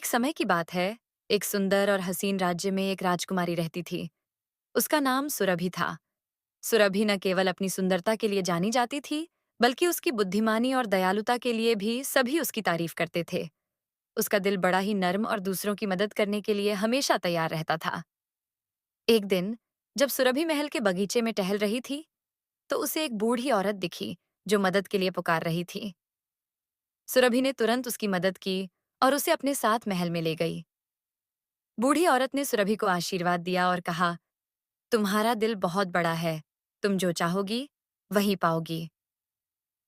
एक समय की बात है। एक सुंदर और हसीन राज्य में एक राजकुमारी रहती थी। उसका नाम सुरभि था। सुरभि न केवल अपनी सुंदरता के लिए जानी जाती थी, बल्कि उसकी बुद्धिमानी और दयालुता के लिए भी सभी उसकी तारीफ करते थे। उसका दिल बड़ा ही नर्म और दूसरों की मदद करने के लिए हमेशा तैयार रहता था। एक दिन जब सुरभि महल के बगीचे में टहल रही थी, तो उसे एक बूढ़ी औरत दिखी जो मदद के लिए पुकार रही थी। सुरभि ने तुरंत उसकी मदद की और उसे अपने साथ महल में ले गई। बूढ़ी औरत ने सुरभि को आशीर्वाद दिया और कहा, तुम्हारा दिल बहुत बड़ा है, तुम जो चाहोगी वही पाओगी।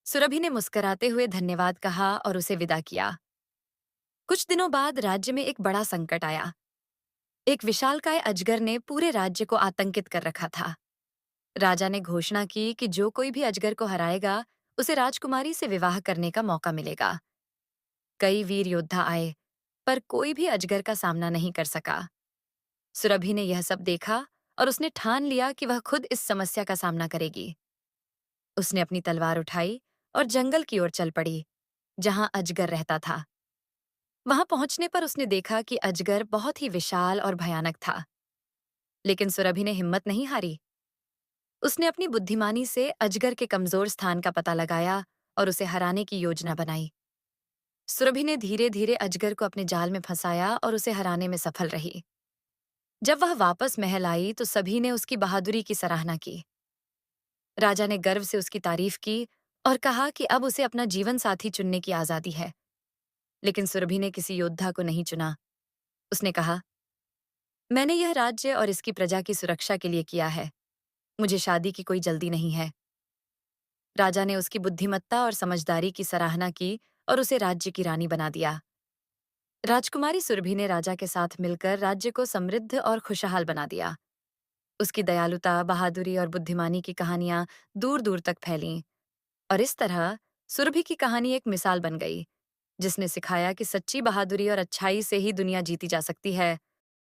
सुरभि ने मुस्कुराते हुए धन्यवाद कहा और उसे विदा किया। कुछ दिनों बाद राज्य में एक बड़ा संकट आया। एक विशालकाय अजगर ने पूरे राज्य को आतंकित कर रखा था। राजा ने घोषणा की कि जो कोई भी अजगर को हराएगा, उसे राजकुमारी से विवाह करने का मौका मिलेगा। कई वीर योद्धा आए, पर कोई भी अजगर का सामना नहीं कर सका। सुरभि ने यह सब देखा और उसने ठान लिया कि वह खुद इस समस्या का सामना करेगी। उसने अपनी तलवार उठाई और जंगल की ओर चल पड़ी, जहां अजगर रहता था। वहां पहुंचने पर उसने देखा कि अजगर बहुत ही विशाल और भयानक था। लेकिन सुरभि ने हिम्मत नहीं हारी। उसने अपनी बुद्धिमानी से अजगर के कमजोर स्थान का पता लगाया और उसे हराने की योजना बनाई। सुरभि ने धीरे धीरे अजगर को अपने जाल में फंसाया और उसे हराने में सफल रही। जब वह वापस महल आई तो सभी ने उसकी बहादुरी की सराहना की। राजा ने गर्व से उसकी तारीफ की और कहा कि अब उसे अपना जीवन साथी चुनने की आजादी है। लेकिन सुरभि ने किसी योद्धा को नहीं चुना। उसने कहा, मैंने यह राज्य और इसकी प्रजा की सुरक्षा के लिए किया है। मुझे शादी की कोई जल्दी नहीं है। राजा ने उसकी बुद्धिमत्ता और समझदारी की सराहना की और उसे राज्य की रानी बना दिया। राजकुमारी सुरभि ने राजा के साथ मिलकर राज्य को समृद्ध और खुशहाल बना दिया। उसकी दयालुता, बहादुरी और बुद्धिमानी की कहानियां दूर दूर तक फैलीं। और इस तरह सुरभि की कहानी एक मिसाल बन गई, जिसने सिखाया कि सच्ची बहादुरी और अच्छाई से ही दुनिया जीती जा सकती है।